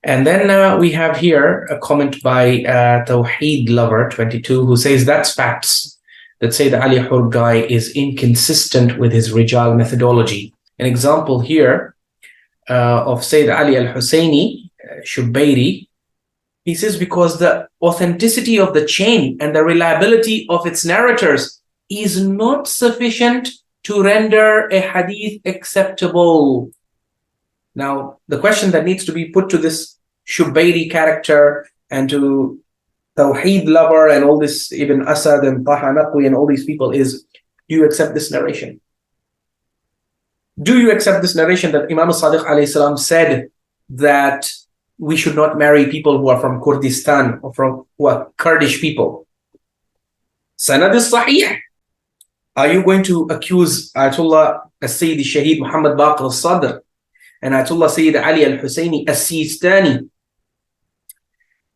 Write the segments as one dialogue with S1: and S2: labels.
S1: And then we have here a comment by Tawheed Lover 22, who says that's facts that Sayyid Ali Hur guy is inconsistent with his Rijal methodology. An example here of Sayyid Ali al-Husseini, Shubayri, he says because the authenticity of the chain and the reliability of its narrators is not sufficient to render a hadith acceptable. Now, the question that needs to be put to this Shubayri character and to Tawheed Lover and all this Ibn Asad and Taha Naqwi and all these people is, do you accept this narration? Do you accept this narration that Imam Sadiq alayhi salam said that we should not marry people who are from Kurdistan or from who are Kurdish people? Sanad is sahih. Are you going to accuse Ayatollah Sayyid Shaheed Muhammad Baqir al-Sadr and Ayatollah Sayyid Ali al-Husseini al-Sistani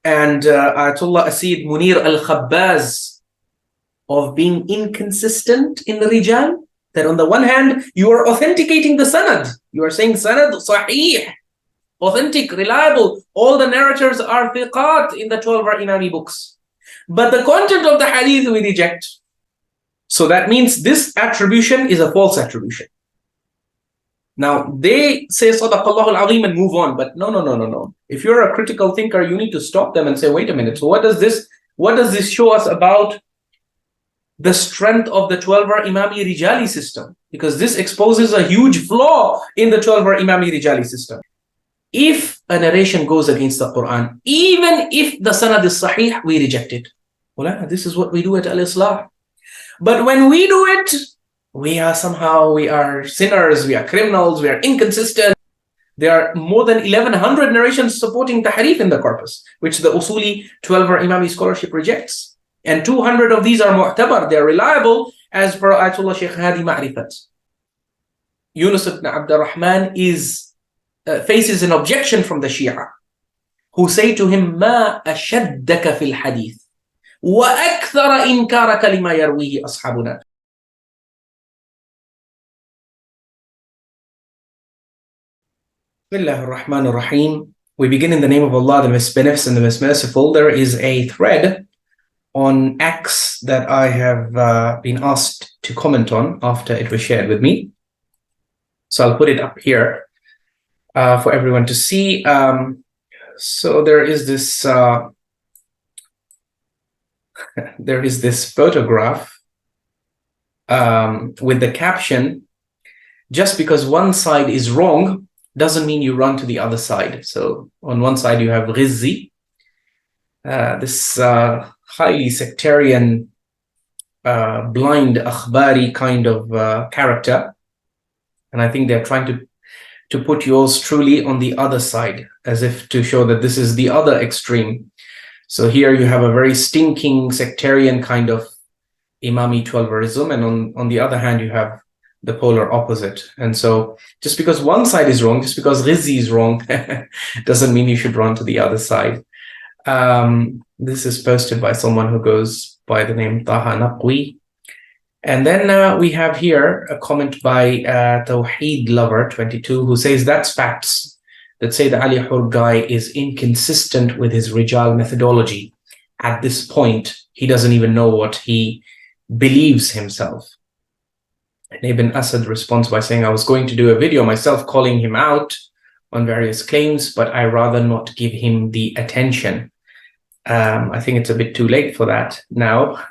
S1: and Ayatollah Sayyid Munir al-Khabbaz of being inconsistent in the Rijal? That on the one hand, you are authenticating the sanad. You are saying sanad sahih, authentic, reliable. All the narrators are thiqat in the Twelver Imami books. But the content of the hadith we reject. So that means this attribution is a false attribution. Now, they say Sadaqallahu al-Azim and move on. But no. If you're a critical thinker, you need to stop them and say, wait a minute. So what does this show us about the strength of the Twelver Imami Rijali system? Because this exposes a huge flaw in the Twelver Imami Rijali system. If a narration goes against the Quran, even if the sanad is sahih, we reject it. Well, this is what we do at Islaah. But when we do it, we are sinners, we are criminals, we are inconsistent. There are more than 1100 narrations supporting tahrif in the corpus, which the Usuli Twelver Imami scholarship rejects. And 200 of these are mu'tabar, they are reliable as per Ayatollah Shaykh Hadi Ma'rifat. Yunus ibn Abd al-Rahman faces an objection from the Shia, who say to him, مَا أَشَدَّكَ فِي الْحَدِيثِ وَأَكْثَرَ إِنْكَارَكَ لِمَا يَرْوِيهِ أَصْحَابُنَا. Bismillah ar-Rahman ar-Rahim. We begin in the name of Allah, the Most Beneficent, the Most Merciful. There is a thread on X that I have been asked to comment on after it was shared with me. So I'll put it up here for everyone to see. So there is this photograph with the caption, just because one side is wrong doesn't mean you run to the other side. So on one side you have Rizzi, this highly sectarian, blind akhbari kind of character, and I think they're trying to put yours truly on the other side, as if to show that this is the other extreme. So here you have a very stinking sectarian kind of Imami Twelverism, and on the other hand you have the polar opposite. And so just because one side is wrong, just because Rizzi is wrong, doesn't mean you should run to the other side. This is posted by someone who goes by the name Taha Naqwi. And then we have here a comment by Tawheed Lover 22, who says that's facts that Sayyid Ali Hur guy is inconsistent with his Rijal methodology. At this point, he doesn't even know what he believes himself. And Ibn Asad responds by saying, I was going to do a video myself calling him out on various claims, but I rather not give him the attention. I think it's a bit too late for that now,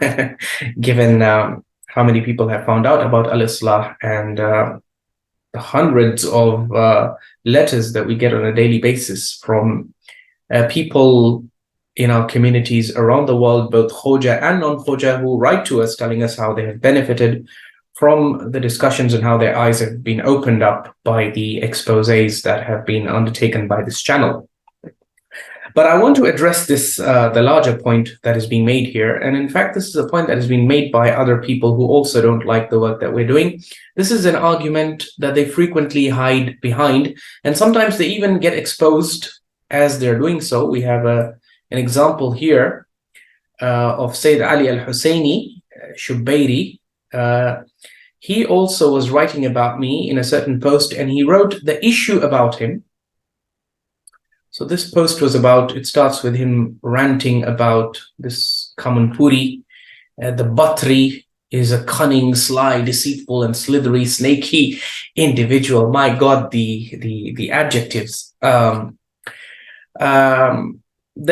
S1: given how many people have found out about Islaah and the hundreds of letters that we get on a daily basis from people in our communities around the world, both Khoja and non-Khoja, who write to us telling us how they have benefited from the discussions and how their eyes have been opened up by the exposés that have been undertaken by this channel. But I want to address this, the larger point that is being made here. And in fact, this is a point that is being made by other people who also don't like the work that we're doing. This is an argument that they frequently hide behind, and sometimes they even get exposed as they're doing so. We have an example here of Sayyid Ali al-Husseini, Shubayri. He also was writing about me in a certain post, and he wrote, the issue about him So this post was about, it starts with him ranting about this Kamoonpuri. The Batri is a cunning, sly, deceitful, and slithery, snaky individual. My God, the adjectives. The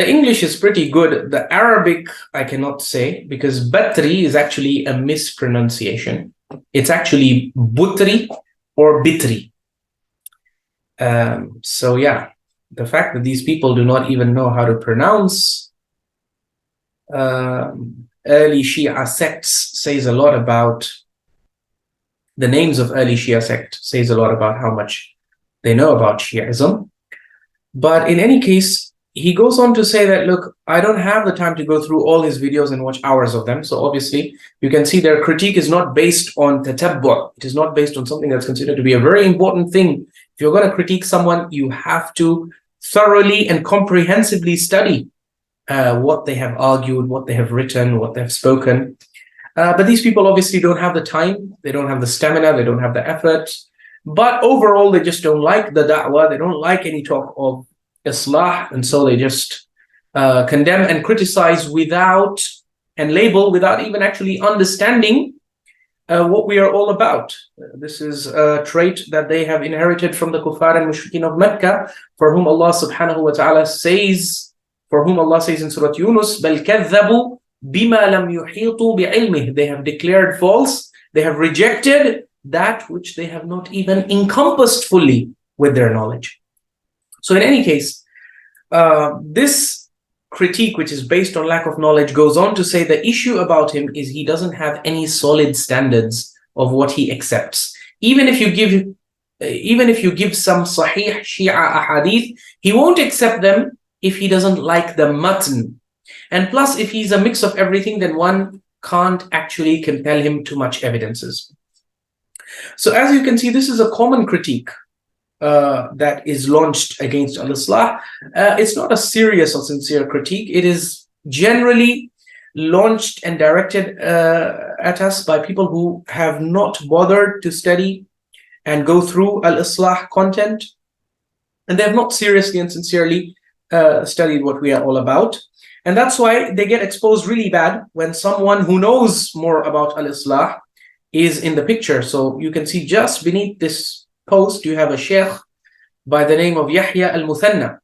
S1: English is pretty good. The Arabic, I cannot say, because Batri is actually a mispronunciation. It's actually Butri or Bitri. So yeah, the fact that these people do not even know how to pronounce early Shia sects says a lot about the names of early Shia sect, says a lot about how much they know about Shiaism. But in any case, he goes on to say that, look, I don't have the time to go through all his videos and watch hours of them. So obviously, you can see their critique is not based on tatabbu'. It is not based on something that's considered to be a very important thing. If you're going to critique someone, you have to thoroughly and comprehensively study what they have argued, what they have written, what they have spoken. But these people obviously don't have the time, they don't have the stamina, they don't have the effort. But overall, they just don't like the da'wah, they don't like any talk of Islaah, and so they just condemn and criticize without, and label without even actually understanding what we are all about. This is a trait that they have inherited from the kuffar and mushrikeen of Mecca, for whom Allah subhanahu wa ta'ala says, in Surah Yunus, بَلْ كَذَّبُوا بِمَا لَمْ يُحِيطُوا بِعِلْمِهِ. They have declared false, they have rejected that which they have not even encompassed fully with their knowledge. So in any case, this critique, which is based on lack of knowledge, goes on to say the issue about him is he doesn't have any solid standards of what he accepts. Even if you give some Sahih Shia ahadith, he won't accept them if he doesn't like the matn. And plus, if he's a mix of everything, then one can't actually compel him to much evidences. So as you can see, this is a common critique that is launched against Al-Islah. It's not a serious or sincere critique. It is generally launched and directed at us by people who have not bothered to study and go through Al-Islah content, and they have not seriously and sincerely studied what we are all about. And that's why they get exposed really bad when someone who knows more about Al-Islah is in the picture. So you can see just beneath this post, you have a sheikh by the name of Yahya al-Muthanna.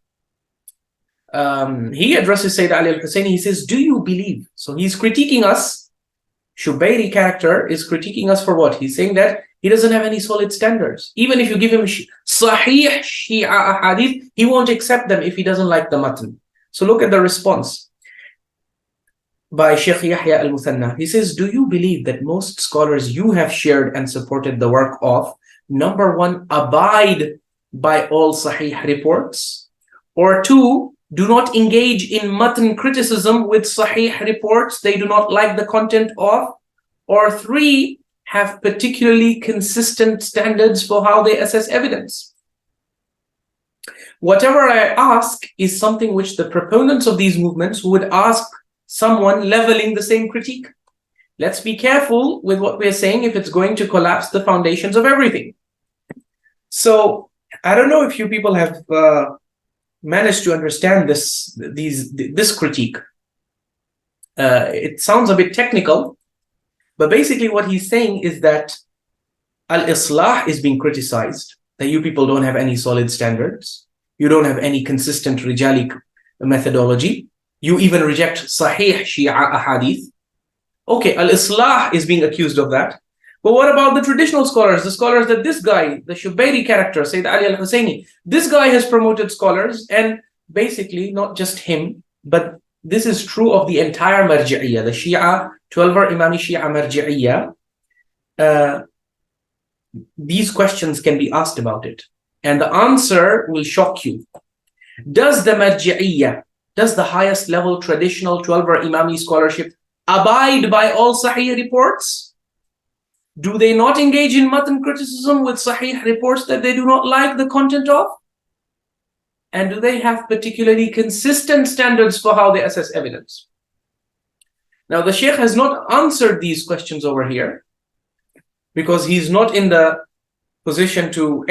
S1: He addresses Sayyid Ali al-Husseini. He says, do you believe? So he's critiquing us. Shubayri character is critiquing us for what? He's saying that he doesn't have any solid standards. Even if you give him Sahih Shia Hadith, he won't accept them if he doesn't like the matan. So look at the response by Sheikh Yahya al-Muthanna. He says, do you believe that most scholars you have shared and supported the work of, number one, abide by all Sahih reports, or two, do not engage in matan criticism with Sahih reports they do not like the content of, or three, have particularly consistent standards for how they assess evidence? Whatever I ask is something which the proponents of these movements would ask someone leveling the same critique. Let's be careful with what we're saying if it's going to collapse the foundations of everything. So I don't know if you people have managed to understand this critique. It sounds a bit technical, but basically what he's saying is that Al-Islah is being criticized, that you people don't have any solid standards, you don't have any consistent Rijali methodology, you even reject Sahih Shia ahadith. Okay, Al-Islah is being accused of that. But what about the traditional scholars, the scholars that this guy, the Shubayri character, Sayyid Ali al-Husseini, this guy has promoted scholars, and basically not just him, but this is true of the entire Marji'iyya, the Shia, Twelver Imami Shia Marji'iyya. These questions can be asked about it, and the answer will shock you. Does the Marji'iyya, does the highest level traditional Twelver Imami scholarship abide by all Sahih reports? Do they not engage in matan criticism with Sahih reports that they do not like the content of? And do they have particularly consistent standards for how they assess evidence? Now, the Sheikh has not answered these questions over here because he's not in the position to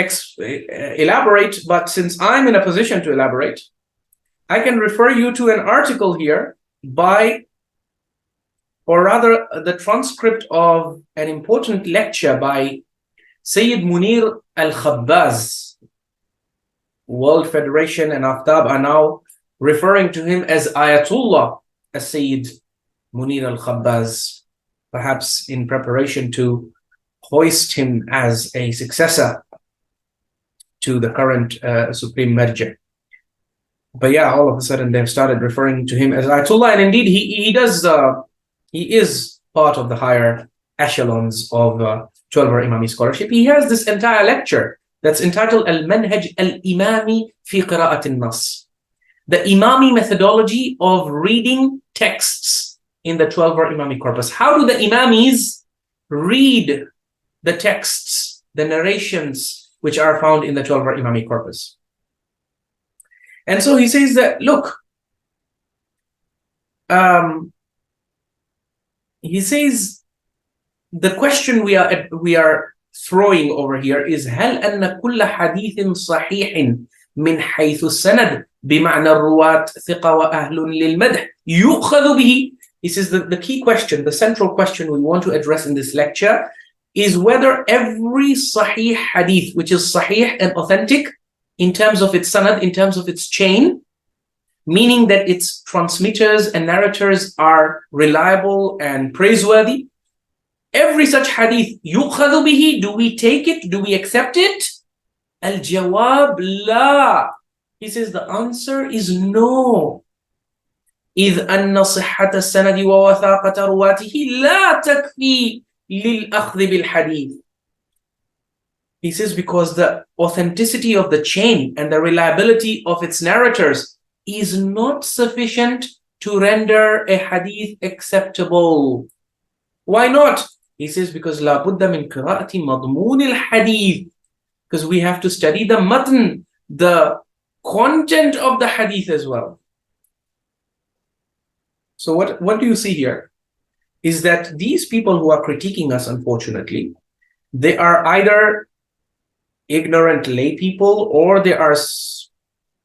S1: elaborate, but since I'm in a position to elaborate, I can refer you to an article here by, or rather the transcript of an important lecture by Sayyid Munir al-Khabbaz. World Federation and Aftab are now referring to him as Ayatullah, as Sayyid Munir al-Khabbaz, perhaps in preparation to hoist him as a successor to the current Supreme Marja. But yeah, all of a sudden they've started referring to him as Ayatullah, and indeed he is part of the higher echelons of Twelver Imami scholarship. He has this entire lecture that's entitled Al-Manhaj Al-Imami fi Qira'at al-Nas, the Imami methodology of reading texts in the Twelver Imami corpus. How do the Imamis read the texts, the narrations which are found in the Twelver Imami corpus? And so he says that, look, he says the question we are throwing over here is هل أن كل حديث صحيح من حيث السند بمعنى الرواة ثقة وأهل للمدح يؤخذ به. He says that the key question, the central question we want to address in this lecture is whether every sahih hadith, which is sahih and authentic in terms of its sanad, in terms of its chain, meaning that its transmitters and narrators are reliable and praiseworthy, every such hadith, yukhadhu bihi, do we take it? Do we accept it? Al-jawab la. He says the answer is no. إذ أن صحة السند ووثاقة رواته لا تكفي للأخذ بالحديث. He says because the authenticity of the chain and the reliability of its narrators is not sufficient to render a hadith acceptable. Why not? He says because لا بد من قراءة مضمون الحديث, because we have to study the matn, the content of the hadith as well. So what do you see here is that these people who are critiquing us, unfortunately, they are either ignorant lay people, or they are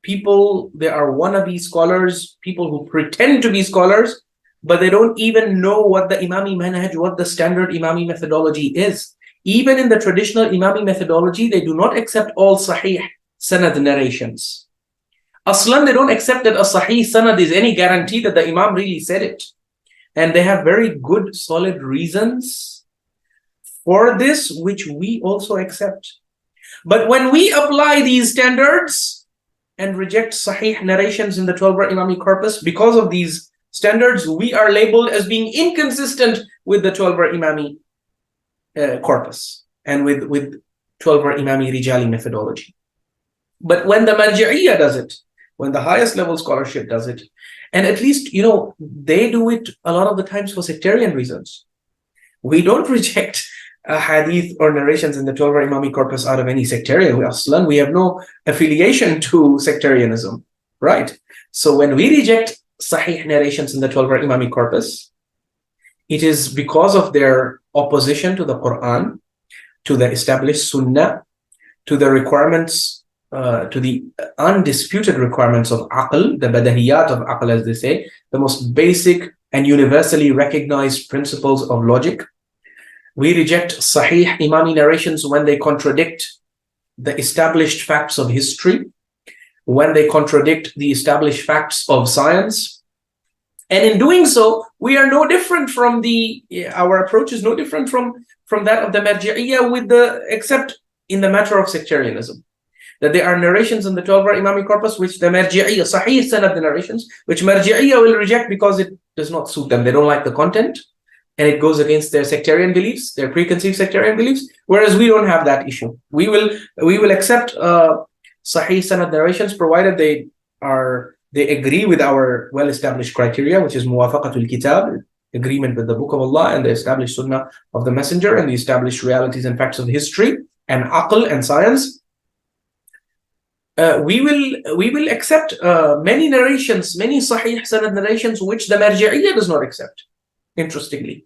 S1: wannabe scholars, people who pretend to be scholars, but they don't even know what the Imami manhaj, what the standard Imami methodology is. Even in the traditional Imami methodology, they do not accept all sahih sanad narrations. Aslan, they don't accept that a sahih sanad is any guarantee that the Imam really said it. And they have very good, solid reasons for this, which we also accept. But when we apply these standards and reject sahih narrations in the Twelver Imami corpus, because of these standards, we are labeled as being inconsistent with the Twelver Imami corpus and with Twelver Imami Rijali methodology. But when the Marji'iyya does it, when the highest level scholarship does it, and at least, they do it a lot of the times for sectarian reasons. We don't reject hadith or narrations in the Twelver Imami corpus out of any sectarian. We have no affiliation to sectarianism, right? So when we reject sahih narrations in the Twelver Imami corpus, it is because of their opposition to the Quran, to the established Sunnah, to the requirements, to the undisputed requirements of aql, the badahiyat of aql, as they say, the most basic and universally recognized principles of logic. We reject sahih Imami narrations when they contradict the established facts of history, when they contradict the established facts of science. And in doing so, we are no different from our approach is no different from that of the Marji'iyya, except in the matter of sectarianism. That there are narrations in the Twelver Imami corpus which the Marji'iyya, sahih sanad narrations, which Marji'iyya will reject because it does not suit them. They don't like the content, and it goes against their sectarian beliefs, their preconceived sectarian beliefs, whereas we don't have that issue. We will accept sahih sanad narrations provided they agree with our well-established criteria, which is muwafaqatul kitab, agreement with the Book of Allah and the established Sunnah of the Messenger and the established realities and facts of history and aql and science. We will accept many narrations, many sahih sanad narrations, which the Marji'iyya does not accept, interestingly.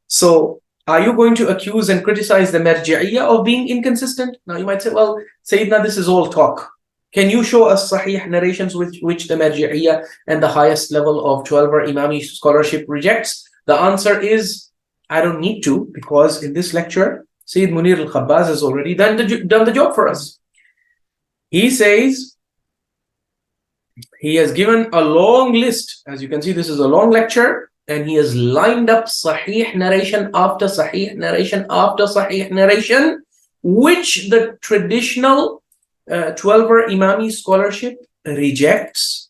S1: So are you going to accuse and criticize the Marji'iyya of being inconsistent? Now you might say, well, Sayyidina, this is all talk. Can you show us Sahih narrations which the Marji'iyya and the highest level of Twelver Imami scholarship rejects? The answer is, I don't need to, because in this lecture, Sayyid Munir al-Khabbaz has already done the job for us. He says, he has given a long list. As you can see, this is a long lecture, and he has lined up Sahih narration after Sahih narration after Sahih narration, which the traditional Twelver Imami scholarship rejects,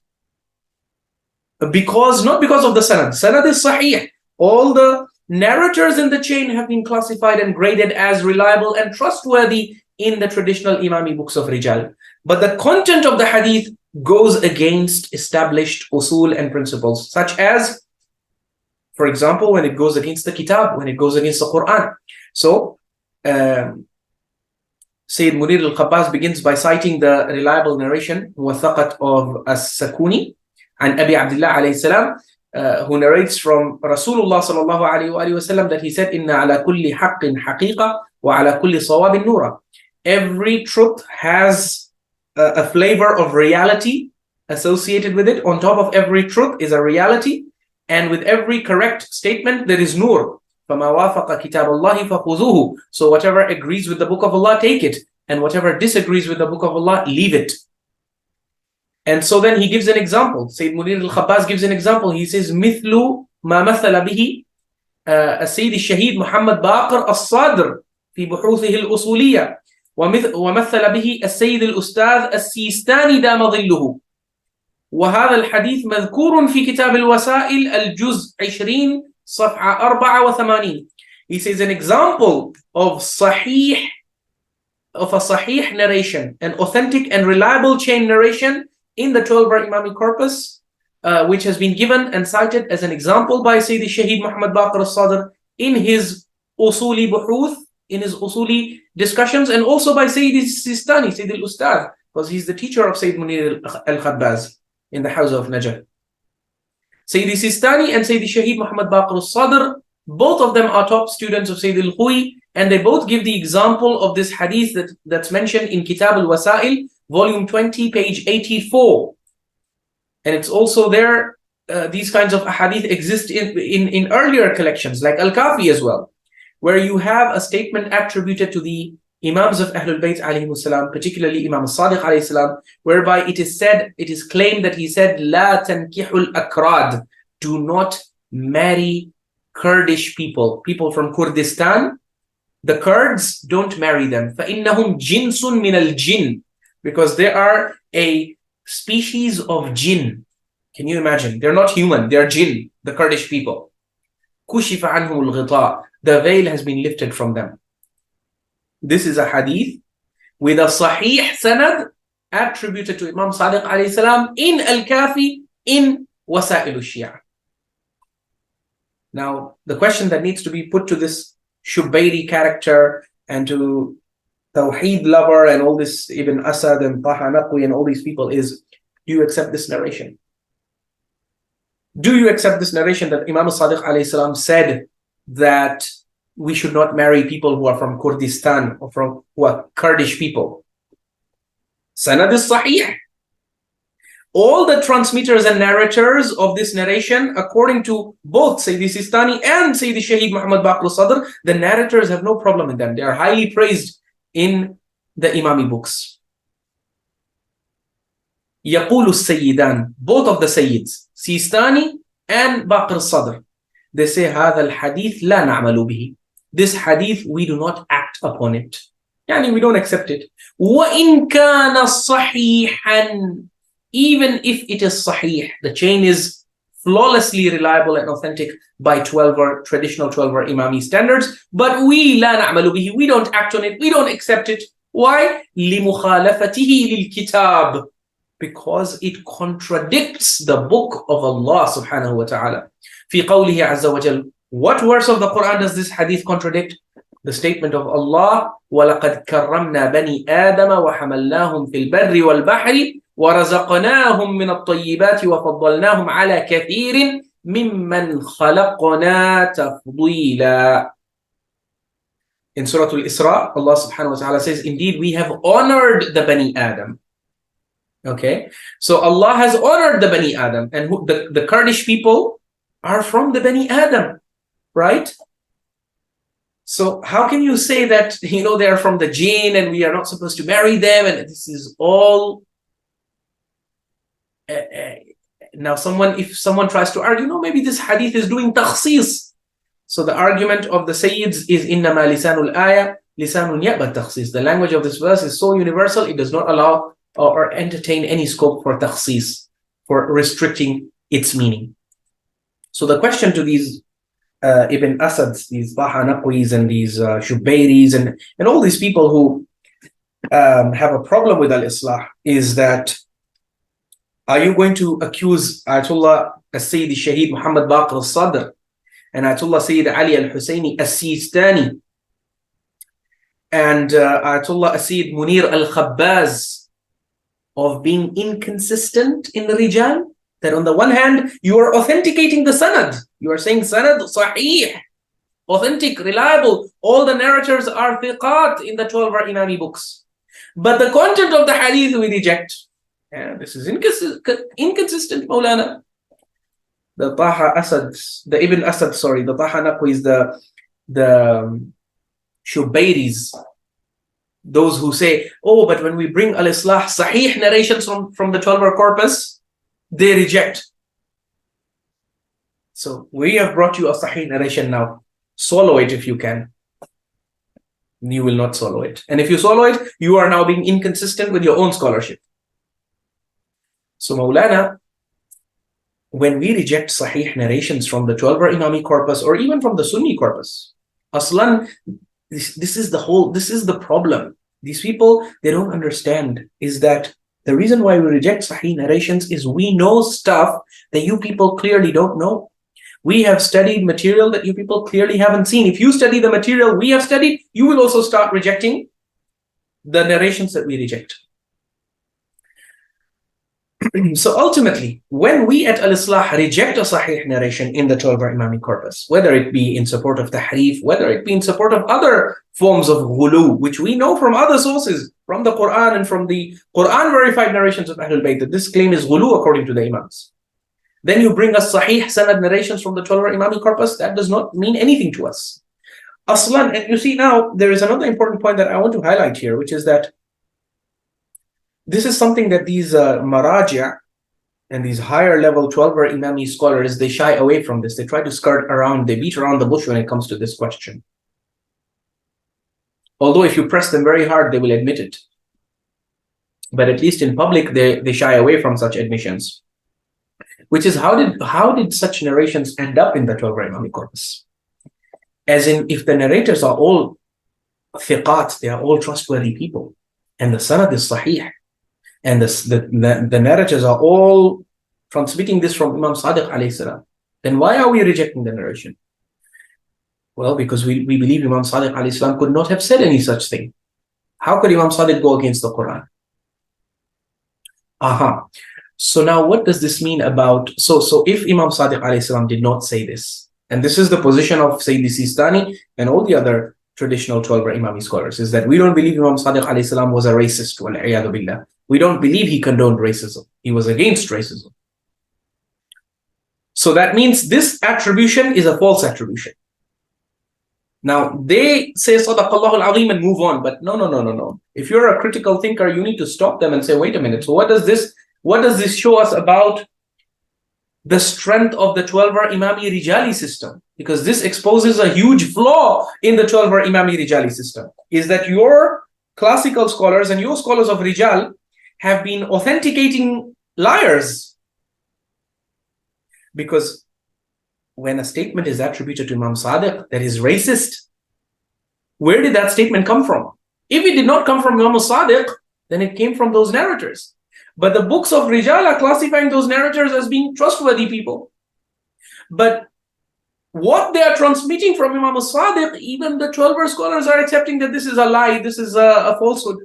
S1: not because of the sanad. Sanad is sahih. All the narrators in the chain have been classified and graded as reliable and trustworthy in the traditional Imami books of Rijal. But the content of the hadith goes against established usul and principles, such as, for example, when it goes against the kitab, when it goes against the Quran. So, Sayyid Munir al-Khabbaz begins by citing the reliable narration, Muwathaqat of As-Sakuni, and Abi Abdullah alayhi salam, who narrates from Rasulullah sallallahu alayhi wa sallam that he said, Inna ala kulli haqqin haqiqa wa ala kulli sawabin nura. Every truth has a flavor of reality associated with it. On top of every truth is a reality, and with every correct statement there is nur. فَمَا وَافَقَ كِتَابَ اللَّهِ فَخُذُوهُ. So whatever agrees with the book of Allah, take it. And whatever disagrees with the book of Allah, leave it. And so then he gives an example. Sayyid Munir al-Khabbaz gives an example. He says, مِثْلُ مَا مَثَلَ بِهِ السيد الشهيد محمد باقر الصادر في بحوثه الأصولية ومثل به السيد الأستاذ السيستاني دام ظله. وهذا الحديث مذكور في كتاب الوسائل الجزء 20 صفحة 84. He says an example of a sahih narration, an authentic and reliable chain narration in the Twelver Imami Corpus, which has been given and cited as an example by Sayyid Shaheed Muhammad Baqir al-Sadr in his Usuli Buhuth, in his Usuli discussions, and also by Sayyid Sistani, Sayyid al-Ustadh, because he's the teacher of Sayyid Munir al-Khabbaz in the house of Najaf. Sayyid Sistani and Sayyid Shaheed Muhammad Baqir al-Sadr, both of them are top students of Sayyid al-Khuy, and they both give the example of this hadith that's mentioned in Kitab al-Wasail, volume 20, page 84. And it's also there, these kinds of hadith exist in earlier collections, like Al-Kafi as well, where you have a statement attributed to the Imams of Ahlul Bayt alayhimus salam, particularly Imam Sadiq alayhi salam, whereby it is claimed that he said, La tankihul akrad, do not marry Kurdish people from Kurdistan. The Kurds, don't marry them. فَإِنَّهُمْ جِنْسٌ مِنَ الْجِنِّ, because they are a species of jinn. Can you imagine? They're not human, they're jinn, the Kurdish people. كُشِفَ عَنْهُمُ الْغِطَاء, the veil has been lifted from them. This is a hadith with a sahih sanad attributed to Imam Sadiq alayhi salam in Al-Kafi, in Wasail al-Shia. Now, the question that needs to be put to this Shubayri character and to Tawheed lover and all this Ibn Asad and Taha Naqwi and all these people is, do you accept this narration? Do you accept this narration that Imam Sadiq alayhi salam said that we should not marry people who are from Kurdistan or who are Kurdish people? Sanad is sahih. All the transmitters and narrators of this narration, according to both Sayyid Sistani and Sayyid Shaheed Muhammad Baqir al-Sadr, the narrators have no problem in them. They are highly praised in the Imami books. يقول السيدان, both of the Sayyids, Sistani and Baqir al-Sadr, they say هذا الحديث لا نعمل به. This hadith, we do not act upon it. Yani, we don't accept it. وَإِن كَانَ صَحِيحًا, even if it is sahih, the chain is flawlessly reliable and authentic by traditional Twelver Imami standards, but we لا نعمل به, we don't act on it, we don't accept it. Why? لِمُخَالَفَتِهِ لِلْكِتَابِ, because it contradicts the book of Allah subhanahu wa ta'ala. في قوله عز وجل, what verse of the Quran does this hadith contradict? The statement of Allah, وَلَقَدْ كَرَّمْنَا بَنِي آدَمَ وَحَمَلْنَاهُمْ فِي الْبَرِّ وَالْبَحْرِ وَرَزَقْنَاهُمْ مِنَ الطَّيِّبَاتِ وَفَضَّلْنَاهُمْ عَلَى كَثِيرٍ مِمَّنْ خَلَقْنَا تَفْضِيلًا. In Surah Al-Isra, Allah subhanahu wa ta'ala says, indeed we have honored the Bani Adam. Okay, so Allah has honored the Bani Adam, and the Kurdish people are from the Bani Adam, right? So how can you say that, they are from the jinn and we are not supposed to marry them? And this is all. Now, if someone tries to argue, no, maybe this hadith is doing takhsis. So the argument of the Sayyids is innama lisanul ayah lisanun ya'ba takhsis. The language of this verse is so universal, it does not allow or entertain any scope for takhsis, for restricting its meaning. So the question to these Ibn Asads, these Taha Naqwis and these Shubairis and all these people who have a problem with Al-Islah is that, are you going to accuse Ayatollah Sayyid Shaheed Muhammad Baqir al-Sadr and Ayatollah Sayyid Ali al-Husayni al-Sistani and Ayatollah Sayyid Munir al-Khabbaz of being inconsistent in the Rijal? That on the one hand, you are authenticating the sanad. You are saying sanad sahih, authentic, reliable. All the narrators are thiqat in the Twelver Imami books. But the content of the hadith we reject. And this is inconsistent, Maulana. The Taha Asad, the Ibn Asad, the Taha Naqwis, the Shubairis, those who say, oh, but when we bring Al-Islah, sahih narrations from the Twelver Corpus, they reject. So we have brought you a sahih narration now. Swallow it if you can. You will not swallow it. And if you swallow it, you are now being inconsistent with your own scholarship. So Maulana, when we reject sahih narrations from the Twelver Imami corpus or even from the Sunni corpus, Aslan, this is the problem. These people, they don't understand is that the reason why we reject sahih narrations is we know stuff that you people clearly don't know. We have studied material that you people clearly haven't seen. If you study the material we have studied, you will also start rejecting the narrations that we reject. So ultimately, when we at Al-Islah reject a sahih narration in the Twelver Imami corpus, whether it be in support of tahrif, whether it be in support of other forms of ghulu, which we know from other sources, from the Quran and from the Quran verified narrations of Ahlul Bayt, that this claim is ghulu according to the Imams. Then you bring us sahih sanad narrations from the Twelver Imami corpus, that does not mean anything to us. Aslan, and you see now, there is another important point that I want to highlight here, which is that this is something that these Maraja and these higher level Twelver Imami scholars, they shy away from this. They try to skirt around, they beat around the bush when it comes to this question. Although if you press them very hard, they will admit it. But at least in public, they shy away from such admissions. Which is, how did such narrations end up in the Twelver Imami corpus? As in, if the narrators are all thiqat, they are all trustworthy people, and the sanad is sahih, and the narrators are all transmitting this from Imam Sadiq alayhi salam, then why are we rejecting the narration? Well, because we believe Imam Sadiq alayhi salam could not have said any such thing. How could Imam Sadiq go against the Quran? So now what does this mean about, so if Imam Sadiq alayhi salam did not say this, and this is the position of Sayyid Sistani and all the other traditional Twelver Imami scholars, is that we don't believe Imam Sadiq alayhi salam was a racist, wal-'iyadhu billah. We don't believe he condoned racism. He was against racism. So that means this attribution is a false attribution. Now, they say Sadaqallahu al-Azim and move on, but no. If you're a critical thinker, you need to stop them and say, wait a minute, so what does this show us about the strength of the Twelver Imami Rijali system? Because this exposes a huge flaw in the Twelver Imami Rijali system, is that your classical scholars and your scholars of Rijal have been authenticating liars. Because when a statement is attributed to Imam Sadiq that is racist, where did that statement come from? If it did not come from Imam Sadiq, then it came from those narrators. But the books of Rijal are classifying those narrators as being trustworthy people. But what they are transmitting from Imam Sadiq, even the Twelver scholars are accepting that this is a lie, this is a falsehood.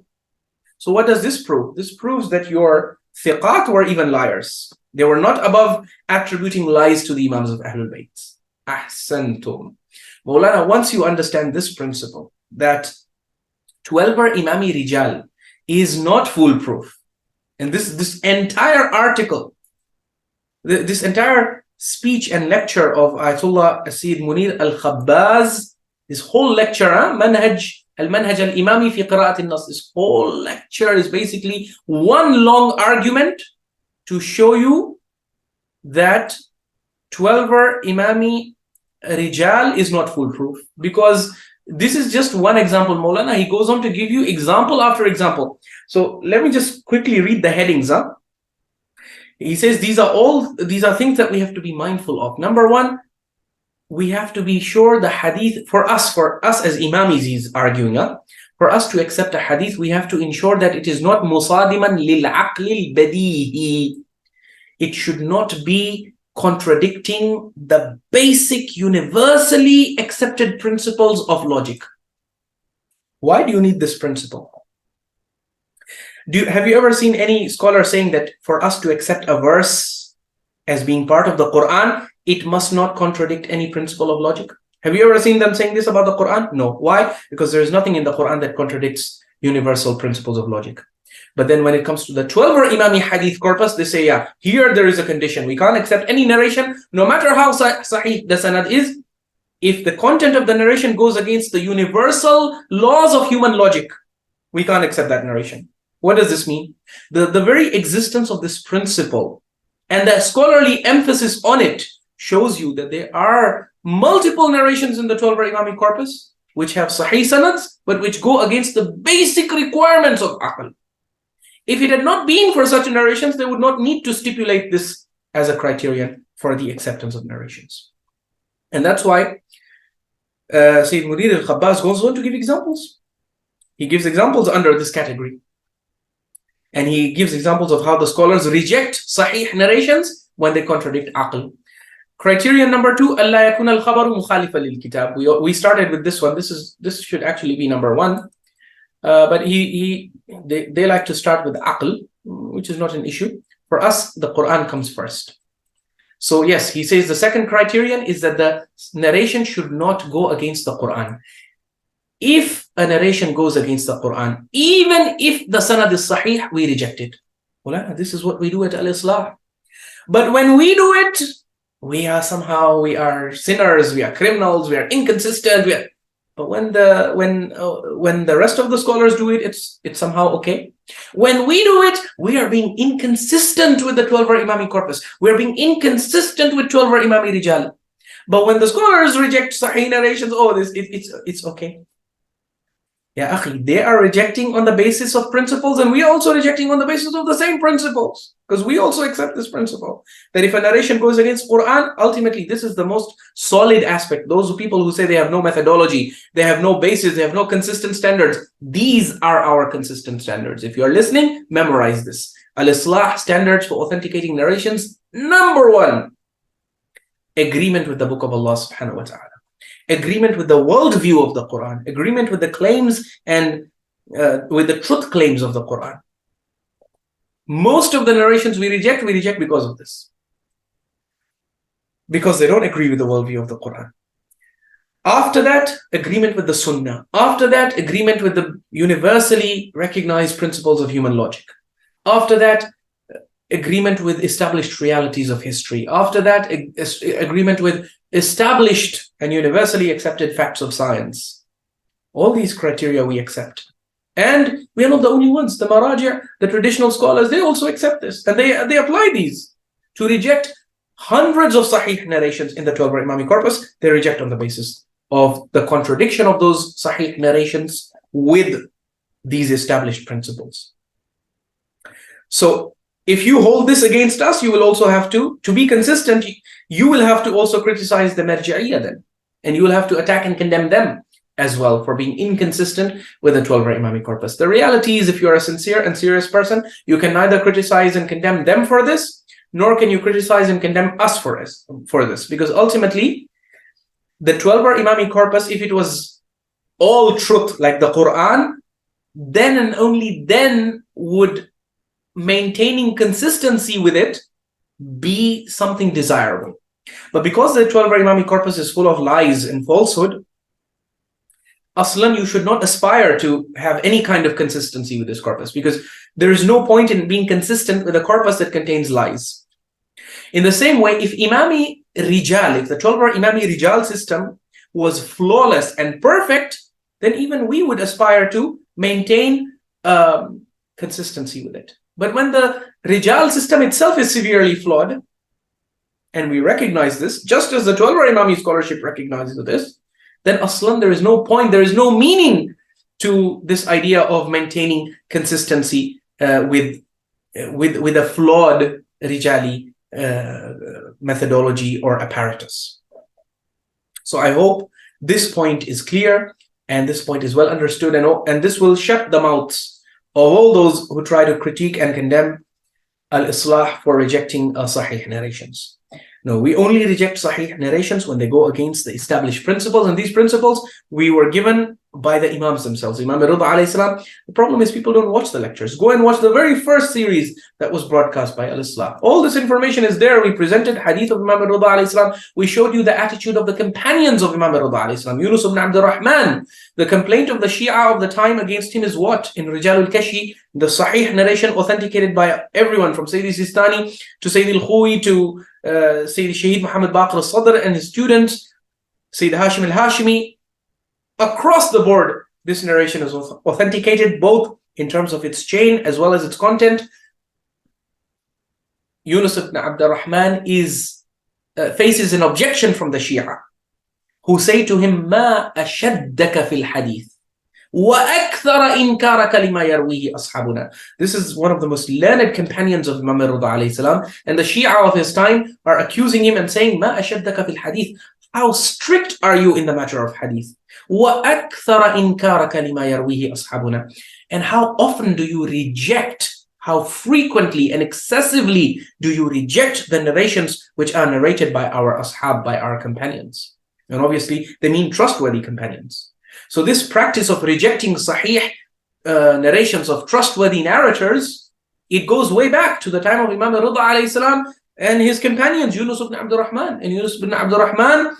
S1: So what does this prove? This proves that your thiqat were even liars. They were not above attributing lies to the Imams of Ahlul Bayt. Ahsantum. Maulana, once you understand this principle, that Twelver Imami Rijal is not foolproof, And this entire article, this entire speech and lecture of Ayatollah Sayyid Munir al-Khabbaz, this whole lecture, Al-Manhaj al-Imami fi Qira'at al-Nas, this whole lecture is basically one long argument to show you that Twelver Imami Rijal is not foolproof. Because this is just one example, Maulana. He goes on to give you example after example. So let me just quickly read the headings. He says these are things that we have to be mindful of. Number one, we have to be sure the hadith, for us as imamis, he's arguing, for us to accept a hadith, we have to ensure that it is not musadiman lil aqli badihi. It should not be contradicting the basic universally accepted principles of logic. Why do you need this principle? Have you ever seen any scholar saying that for us to accept a verse as being part of the Quran, it must not contradict any principle of logic? Have you ever seen them saying this about the Quran? No. Why? Because there is nothing in the Quran that contradicts universal principles of logic. But then when it comes to the Twelver Imami Hadith corpus, they say, yeah, here there is a condition. We can't accept any narration, no matter how sahih the sanad is, if the content of the narration goes against the universal laws of human logic. We can't accept that narration. What does this mean? The very existence of this principle and the scholarly emphasis on it shows you that there are multiple narrations in the Twelver Imami corpus which have sahih sanads, but which go against the basic requirements of aql. If it had not been for such narrations, they would not need to stipulate this as a criterion for the acceptance of narrations. And that's why Sayyid Munir al-Khabbaz goes on to give examples. He gives examples under this category. And he gives examples of how the scholars reject sahih narrations when they contradict aql. Criterion number 2, Allah yakun al-khabaru mukhalifa lil kitab. We started with this one. This should actually be number 1. But they like to start with aql, which is not an issue. For us, the Quran comes first. So yes, he says the second criterion is that the narration should not go against the Quran. If a narration goes against the Quran, even if the sanad is sahih, we reject it. Well, this is what we do at Islaah. But when we do it, we are sinners, we are criminals, we are inconsistent. But when the rest of the scholars do it, it's somehow okay. When we do it, we are being inconsistent with the Twelver Imami corpus. We are being inconsistent with Twelver Imami Rijali. But when the scholars reject sahih narrations, it's okay. Yeah, akhi, they are rejecting on the basis of principles, and we are also rejecting on the basis of the same principles, because we also accept this principle that if a narration goes against Quran, ultimately this is the most solid aspect. Those people who say they have no methodology, they have no basis, they have no consistent standards, these are our consistent standards. If you are listening, memorize this. Al-Islaah standards for authenticating narrations. Number 1, agreement with the book of Allah subhanahu wa ta'ala. Agreement with the worldview of the Quran, agreement with the claims and with the truth claims of the Quran. Most of the narrations we reject because of this. Because they don't agree with the worldview of the Quran. After that, agreement with the Sunnah. After that, agreement with the universally recognized principles of human logic. After that, agreement with established realities of history. After that, agreement with established and universally accepted facts of science. All these criteria we accept. And we are not the only ones. The Maraji', the traditional scholars, they also accept this. And they apply these to reject hundreds of sahih narrations in the Twelver Imami corpus. They reject on the basis of the contradiction of those sahih narrations with these established principles. So if you hold this against us, you will also have to be consistent, you will have to also criticize the Marja'iyya then. And you will have to attack and condemn them as well for being inconsistent with the Twelver Imami corpus. The reality is, if you're a sincere and serious person, you can neither criticize and condemn them for this, nor can you criticize and condemn us for this. Because ultimately, the Twelver Imami corpus, if it was all truth like the Quran, then and only then would maintaining consistency with it be something desirable. But because the Twelver Imami corpus is full of lies and falsehood, aslan, you should not aspire to have any kind of consistency with this corpus, because there is no point in being consistent with a corpus that contains lies. In the same way, if Imami Rijal, if the Twelver Imami Rijal system was flawless and perfect, then even we would aspire to maintain consistency with it. But when the Rijal system itself is severely flawed, and we recognize this, just as the Twelver Imami scholarship recognizes this, then aslan, there is no point, there is no meaning to this idea of maintaining consistency with a flawed Rijali methodology or apparatus. So I hope this point is clear and this point is well understood, and this will shut the mouths of all those who try to critique and condemn Al-Islaah for rejecting Sahih narrations. No, we only reject Sahih narrations when they go against the established principles, and these principles we were given by the Imams themselves. Imam Rida alayhi salam. The problem is people don't watch the lectures. Go and watch the very first series that was broadcast by Al-Islaah. All this information is there. We presented hadith of Imam Rida alayhi salam. We showed you the attitude of the companions of Imam Rida alayhi salam. Yunus ibn Abd al-Rahman. The complaint of the Shia of the time against him is what? In Rijal al-Kashi, the Sahih narration authenticated by everyone from Sayyid Sistani to Sayyid al-Khuwi to Sayyid Shaheed Muhammad Baqir al-Sadr and his students, Sayyid Hashim al-Hashimi. Across the board, this narration is authenticated both in terms of its chain as well as its content. Yunus ibn Abd al-Rahman faces an objection from the Shia, who say to him, "Ma ashaddaka fil hadith, wa akthara inkaraka lima yarwihi ashabuna." This is one of the most learned companions of Imam Rida alayhi salam, and the Shia of his time are accusing him and saying, "Ma ashaddaka fil hadith." How strict are you in the matter of hadith? وَأَكْثَرَ إِنْكَارَكَ لِمَا يَرْوِيهِ أَصْحَابُنَا. And how often do you reject, how frequently and excessively do you reject the narrations which are narrated by our ashab, by our companions? And obviously they mean trustworthy companions. So this practice of rejecting sahih narrations of trustworthy narrators, it goes way back to the time of Imam Rida alayhi salam and his companions, Yunus ibn Abd al-Rahman. And Yunus ibn Abd al-Rahman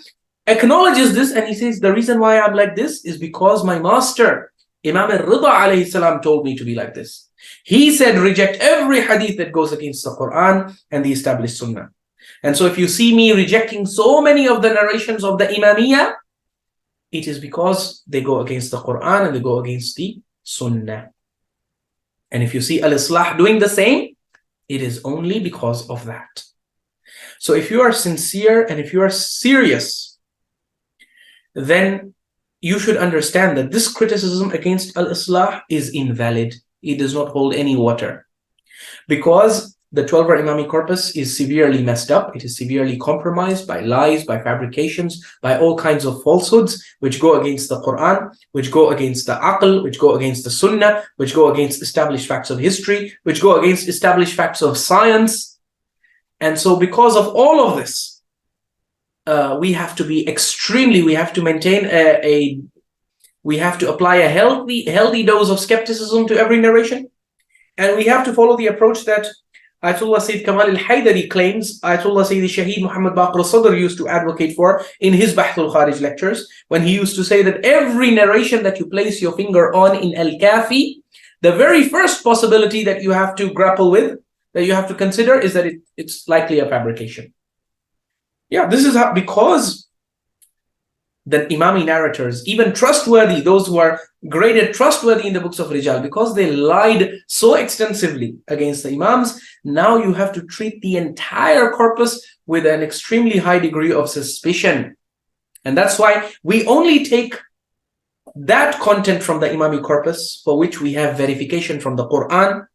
S1: acknowledges this, and he says, the reason why I'm like this is because my master, Imam Rida alayhi salam, told me to be like this. He said, reject every hadith that goes against the Quran and the established Sunnah. And so if you see me rejecting so many of the narrations of the Imamiyya, it is because they go against the Quran and they go against the Sunnah. And if you see Al-Islaah doing the same, it is only because of that. So if you are sincere and if you are serious, then you should understand that this criticism against Al-Islaah is invalid. It does not hold any water. Because the Twelver Imami corpus is severely messed up. It is severely compromised by lies, by fabrications, by all kinds of falsehoods, which go against the Quran, which go against the Aql, which go against the Sunnah, which go against established facts of history, which go against established facts of science. And so because of all of this, we have to be we have to maintain we have to apply a healthy dose of skepticism to every narration. And we have to follow the approach that Ayatollah Sayyid Kamal al-Haydari claims Ayatollah Sayyid Shaheed Muhammad Baqir al-Sadr used to advocate for in his Bahth al-Kharij lectures, when he used to say that every narration that you place your finger on in Al-Kafi, the very first possibility that you have to grapple with, that you have to consider, is that it's likely a fabrication. Yeah, this is how, because the Imami narrators, even trustworthy, those who are graded trustworthy in the books of Rijal, because they lied so extensively against the Imams, now you have to treat the entire corpus with an extremely high degree of suspicion. And that's why we only take that content from the Imami corpus for which we have verification from the Quran,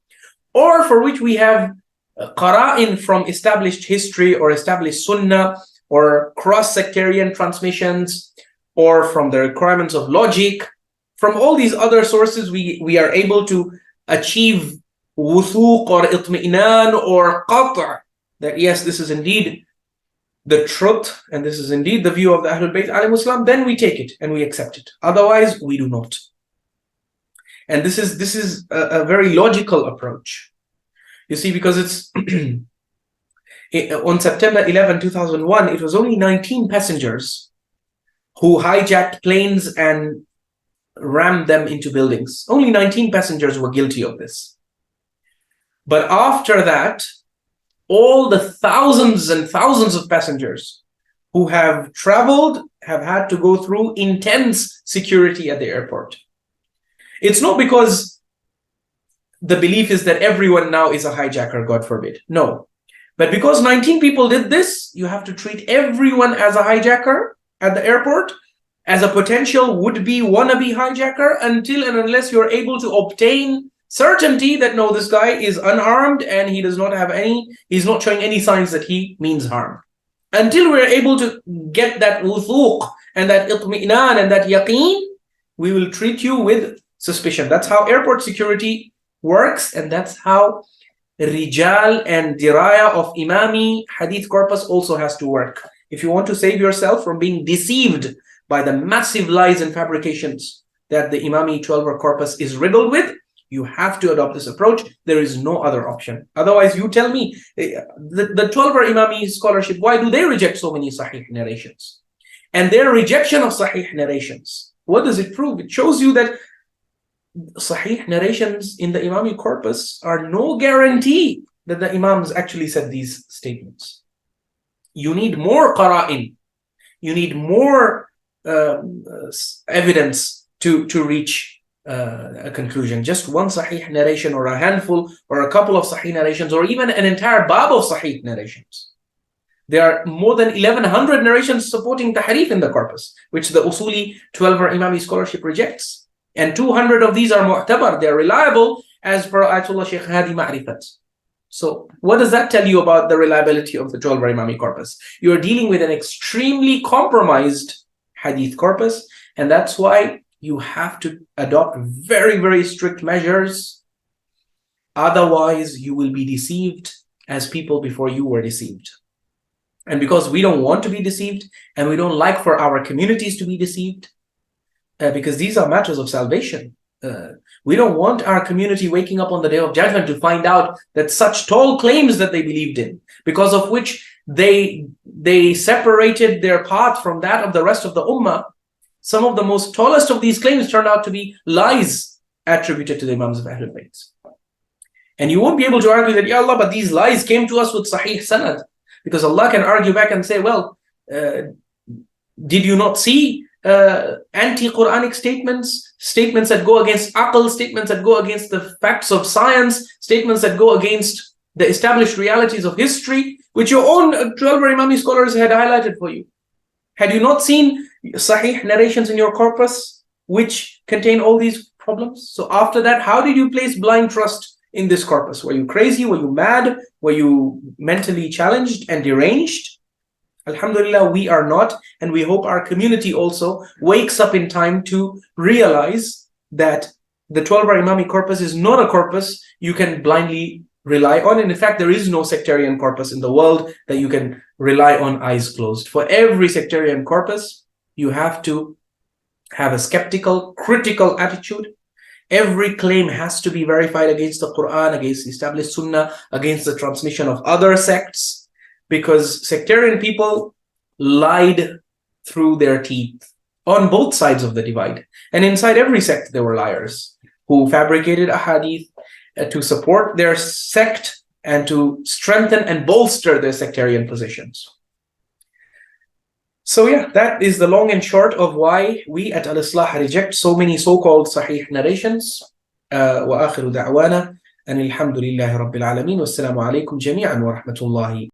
S1: or for which we have qara'in from established history or established Sunnah, or cross-sectarian transmissions, or from the requirements of logic. From all these other sources, we are able to achieve wuthuq or itmi'nan or qat', that yes, this is indeed the truth, and this is indeed the view of the Ahlul Bayt alayhimus salam. Then we take it and we accept it. Otherwise, we do not. And this is a very logical approach. You see, because it's on September 11, 2001, it was only 19 passengers who hijacked planes and rammed them into buildings. Only 19 passengers were guilty of this. But after that, all the thousands and thousands of passengers who have traveled have had to go through intense security at the airport. It's not because the belief is that everyone now is a hijacker, God forbid. No. But because 19 people did this, you have to treat everyone as a hijacker at the airport, as a potential would-be wannabe hijacker, until and unless you're able to obtain certainty that no, this guy is unarmed and he does not have he's not showing any signs that he means harm. Until we're able to get that wuthuq and that itmi'nan and that yaqeen, we will treat you with suspicion. That's how airport security works, and that's how Rijal and Diraya of Imami Hadith Corpus also has to work. If you want to save yourself from being deceived by the massive lies and fabrications that the Imami Twelver Corpus is riddled with, you have to adopt this approach. There is no other option. Otherwise, you tell me, the Twelver Imami scholarship, why do they reject so many Sahih narrations? And their rejection of Sahih narrations, what does it prove? It shows you that Sahih narrations in the Imami corpus are no guarantee that the Imams actually said these statements. You need more qara'in. You need more evidence to reach a conclusion. Just one Sahih narration or a handful or a couple of Sahih narrations or even an entire bab of Sahih narrations. There are more than 1100 narrations supporting tahrif in the corpus, which the Usuli Twelver Imami scholarship rejects. And 200 of these are mu'tabar, they're reliable as per Ayatollah Sheikh Hadi Ma'rifat. So what does that tell you about the reliability of the Twelver Imami corpus? You're dealing with an extremely compromised hadith corpus, and that's why you have to adopt very, very strict measures. Otherwise, you will be deceived as people before you were deceived. And because we don't want to be deceived, and we don't like for our communities to be deceived, because these are matters of salvation. We don't want our community waking up on the Day of Judgment to find out that such tall claims that they believed in, because of which they separated their path from that of the rest of the ummah. Some of the most tallest of these claims turned out to be lies attributed to the Imams of Ahlul Bayt. And you won't be able to argue that, Ya Allah, but these lies came to us with Sahih Sanad. Because Allah can argue back and say, well, did you not see anti-Quranic statements that go against aql, statements that go against the facts of science, statements that go against the established realities of history, which your own Twelver Imami scholars had highlighted for you? Had you not seen Sahih narrations in your corpus which contain all these problems? So after that, how did you place blind trust in this corpus? Were you crazy? Were you mad? Were you mentally challenged and deranged? Alhamdulillah, we are not, and we hope our community also wakes up in time to realize that the Twelver Imami corpus is not a corpus you can blindly rely on. And in fact, there is no sectarian corpus in the world that you can rely on eyes closed. For every sectarian corpus, you have to have a skeptical, critical attitude. Every claim has to be verified against the Quran, against the established Sunnah, against the transmission of other sects, because sectarian people lied through their teeth on both sides of the divide. And inside every sect, there were liars who fabricated a hadith to support their sect and to strengthen and bolster their sectarian positions. So yeah, that is the long and short of why we at Islaah reject so many so-called Sahih narrations. وآخر دعوانا أن الحمد لله رب العالمين والسلام عليكم جميعا ورحمة الله